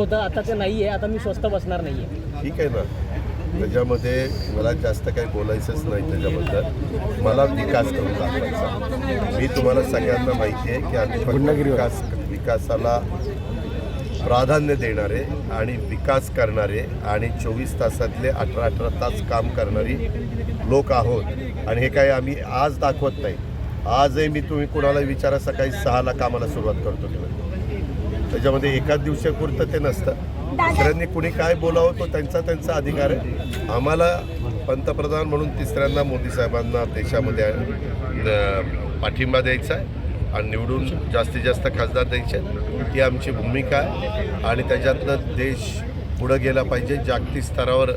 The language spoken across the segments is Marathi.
होतं, आता ते नाही आहे, आता मी स्वस्त बसणार नाही आहे. ठीक आहे ना, त्याच्यामध्ये मला जास्त काही बोलायचंच नाही. त्याच्याबद्दल मला विकास करून दाखवायचा. मी तुम्हाला सगळ्यांना माहिती आहे की आम्ही फक्त विकासाला प्राधान्य देणारे आणि विकास करणारे आणि 24 तासातले 18 तास काम करणारी लोक आहोत. आणि हे काही आम्ही आज दाखवत नाही. आजही मी तुम्ही कोणाला विचारा, सकाळी 6ला कामाला सुरुवात करतो तेव्हा. त्याच्यामध्ये एकाच दिवसापुरतं ते नसतं. दुसऱ्यांनी कुणी काय बोलावं तो त्यांचा अधिकार आहे. आम्हाला पंतप्रधान म्हणून तिसऱ्यांदा मोदी साहेबांना देशामध्ये पाठिंबा द्यायचा आहे आणि निवडून जास्तीत जास्त खासदार द्यायचे. ही आमची भूमिका आहे आणि त्याच्यातनं देश पुढं गेला पाहिजे. जागतिक स्तरावर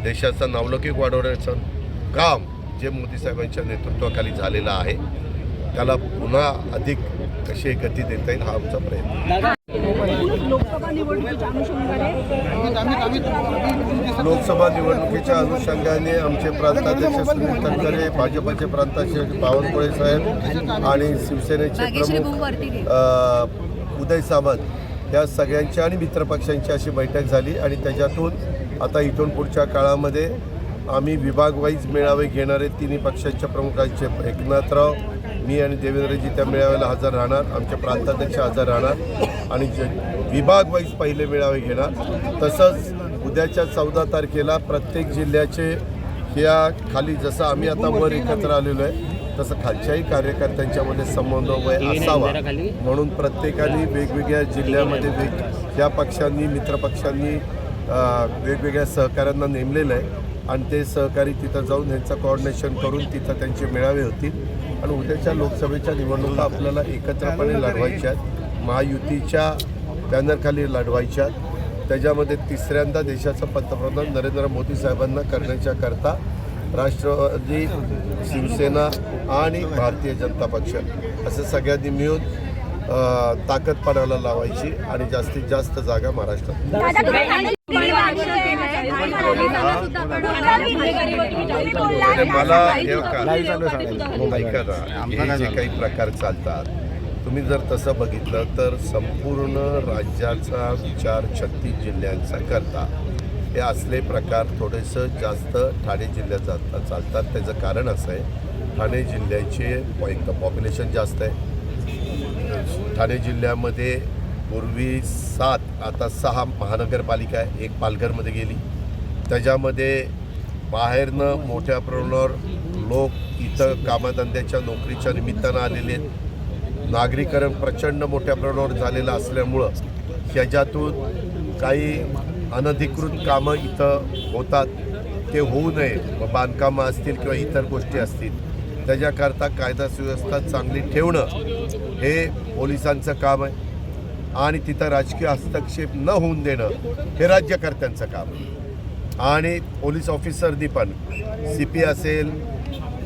देशाचा नावलौकिक वाढवण्याचं काम जे मोदी साहेबांच्या नेतृत्वाखाली झालेलं आहे त्याला पुन्हा अधिक कशी गती देता येईल हा आमचा प्रयत्न. लोकसभा निवडणुकीच्या अनुषंगाने आमचे प्रांताध्यक्ष सुनील तटकरे, भाजपचे प्रांताध्यक्ष बावनकुळे साहेब आणि शिवसेनेचे प्रमुख उदय सामंत या सगळ्यांची आणि मित्रपक्षांची अशी बैठक झाली. आणि त्याच्यातून आता इथून पुढच्या काळामध्ये आम्ही विभागवाईज मेळावे घेणारे तिन्ही पक्षांच्या प्रमुखांचे एकनाथराव, मी आणि देवेंद्रजी त्या मेळाव्याला हजर राहणार. आमचे प्रांताध्यक्ष हजर राहणार आणि विभागवाईज पहिले मेळावे घेणार. तसंच उद्याच्या 14 तारखेला प्रत्येक जिल्ह्याचे ह्या खाली जसं आम्ही आता वर एकत्र आलेलो आहे तसं खालच्याही कार्यकर्त्यांच्यामध्ये समन्वय असावा म्हणून प्रत्येकाने वेगवेगळ्या जिल्ह्यामध्ये ह्या पक्षांनी मित्रपक्षांनी वेगवेगळ्या सहकाऱ्यांना नेमलेलं आहे आणि ते सहकारी तिथं जाऊन ह्यांचं कोऑर्डिनेशन करून तिथं त्यांचे मेळावे होतील. आणि उद्याच्या लोकसभेच्या निवडणुका आपल्याला एकत्रपणे लढवायच्या आहेत, महायुतीच्या बॅनरखाली लढवायच्या. त्याच्यामध्ये तिसऱ्यांदा देशाचा पंतप्रधान नरेंद्र मोदी साहेबांना करण्याच्या करता राष्ट्रवादी, शिवसेना आणि भारतीय जनता पक्ष असं सगळ्यांनी मिळून ताकद पणाला लावायची आणि जास्तीत जास्त जागा महाराष्ट्रात. मला ऐका ना, हे जे काही प्रकार चालतात तुम्ही जर तसं बघितलं तर संपूर्ण राज्याचा विचार 36 जिल्ह्यांचा करता हे असले प्रकार थोडेसं जास्त ठाणे जिल्ह्यात चालतात. त्याचं कारण असं आहे, ठाणे जिल्ह्याचे एक तर पॉप्युलेशन जास्त आहे. ठाणे जिल्ह्यामध्ये पूर्वी 7 आता 6 महानगरपालिका आहे, एक पालघरमध्ये गेली. त्याच्यामध्ये बाहेरनं मोठ्या प्रमाणावर लोक इथं कामधंद्याच्या नोकरीच्या निमित्तानं आलेले आहेत. नागरीकरण प्रचंड मोठ्या प्रमाणावर झालेलं असल्यामुळं ह्याच्यातून काही अनधिकृत कामं इथं होतात, ते होऊ नये. मग बांधकामं असतील किंवा इतर गोष्टी असतील त्याच्याकरता कायदा सुव्यवस्था चांगली ठेवणं हे पोलिसांचं काम आहे आणि तिथं राजकीय हस्तक्षेप न होऊन देणं हे राज्यकर्त्यांचं काम आहे. आणि पोलीस ऑफिसरनी पण CP असेल,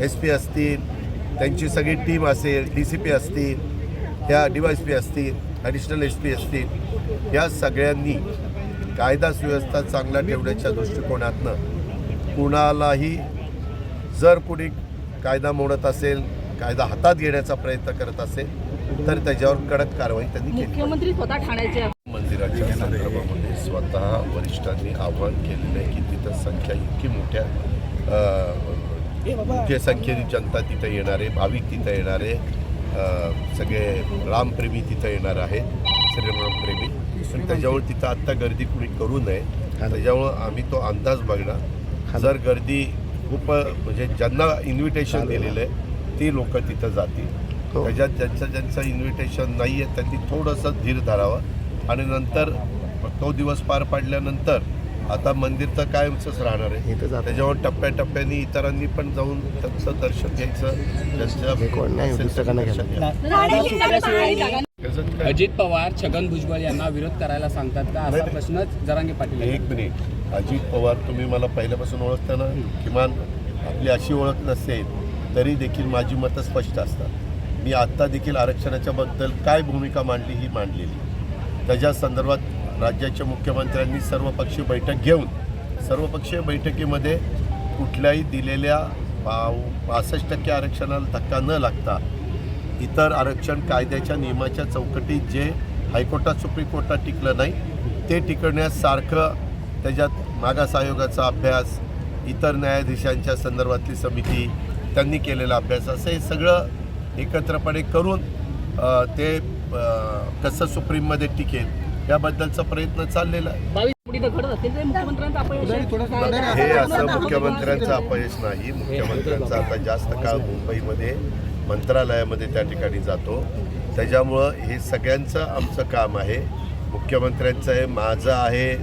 SP असतील, त्यांची सगळी टीम असेल, DCP असतील, ह्या DYSP असतील, ॲडिशनल SP असतील, ह्या सगळ्यांनी कायदा सुव्यवस्था चांगला ठेवण्याच्या दृष्टिकोनातनं कुणालाही जर कुणी कायदा मोडत असेल, कायदा हातात घेण्याचा प्रयत्न करत असेल तर त्याच्यावर कडक कारवाई त्यांनी केली. मुख्यमंत्री स्वतः ठाण्याचे मंदिराच्या संदर्भामध्ये स्वतः वरिष्ठांनी आव्हान केलेलं आहे की तिथं संख्या इतकी मोठ्या संख्येने जनता तिथं येणारे, भाविक तिथं येणारे, सगळे रामप्रेमी तिथं येणार आहेत, श्रीरामप्रेमी. पण त्याच्यावर तिथं आत्ता गर्दी कुणी करू नये. त्याच्यामुळं आम्ही तो अंदाज बघणार. जर गर्दी खूप म्हणजे ज्यांना इन्व्हिटेशन दिलेलं आहे ती लोक तिथं जातील. त्याच्यात ज्यांचं इन्व्हिटेशन नाही आहे त्यांनी थोडंसं धीर धरावं आणि नंतर तो दिवस पार पाडल्यानंतर आता मंदिर तर कायमचंच राहणार आहे. त्याच्यावर टप्प्याटप्प्याने इतरांनी पण जाऊन त्यांचं दर्शन घ्यायचं. अजित पवार छगन भुजबळ यांना विरोध करायला सांगतात का, असा प्रश्न जरांगे पाटील. एक मिनिट, अजित पवार तुम्ही मला पहिल्यापासून ओळखता ना, किमान आपली अशी ओळख नसेल तरी देखील माझी मतं स्पष्ट असतात. मी आत्ता देखील आरक्षणाच्या बद्दल काय भूमिका मांडली ही मांडलेली. त्याच्या संदर्भात राज्याच्या मुख्यमंत्र्यांनी सर्वपक्षीय बैठक घेऊन सर्वपक्षीय बैठकीमध्ये कुठल्याही दिलेल्या 65% आरक्षणाला धक्का न लागता इतर आरक्षण कायद्याच्या नियमाच्या चौकटीत जे हायकोर्टात सुप्रीम कोर्टात टिकलं नाही ते टिकवण्यास सारखं त्याच्यात मागास आयोगाचा अभ्यास, इतर न्यायाधीशांच्या संदर्भातली समिती, त्यांनी केलेला अभ्यास, असं हे सगळं एकत्रपणे करून ते कसं सुप्रीममध्ये टिकेल याबद्दलचा प्रयत्न चाललेला आहे. हे असं मुख्यमंत्र्यांचं अपयश नाही. मुख्यमंत्र्यांचा आता जास्त काळ मुंबईमध्ये मंत्रालयामध्ये त्या ठिकाणी जातो, त्याच्यामुळं हे सगळ्यांचं आमचं काम आहे. मुख्यमंत्र्यांचं आहे, माझं आहे,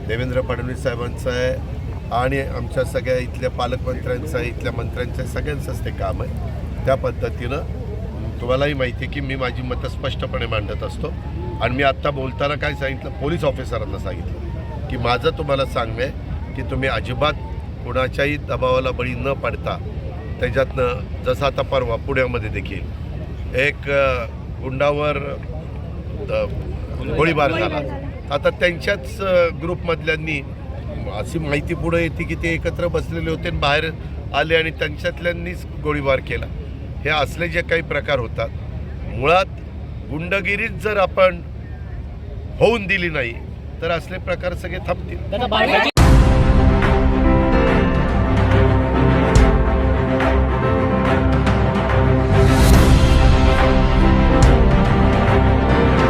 देवेंद्र फडणवीस साहेबांचं आहे आणि आमच्या सगळ्या इथल्या पालकमंत्र्यांचं आहे, इथल्या मंत्र्यांचं आहे, सगळ्यांचंच ते काम आहे. त्या पद्धतीनं तुम्हालाही माहिती आहे की मी माझी मतं स्पष्टपणे मांडत असतो आणि मी आत्ता बोलताना काय सांगितलं, पोलीस ऑफिसरांना सांगितलं की माझं तुम्हाला सांगणं आहे की तुम्ही अजिबात कोणाच्याही दबावाला बळी न पडता त्याच्यातनं, जसं आता परवा पुण्यामध्ये देखील एक गुंडावर गोळीबार झाला, आता त्यांच्याच ग्रुपमधल्यांनी अशी माहिती पुढे येते की ते एकत्र बसलेले होते आणि बाहेर आले आणि त्यांच्यातल्यांनीच गोळीबार केला. हे असले जे काही प्रकार होतात, मुळात गुंडगिरीच जर आपण होऊन दिली नाही तर असले प्रकार सगळे थांबतील.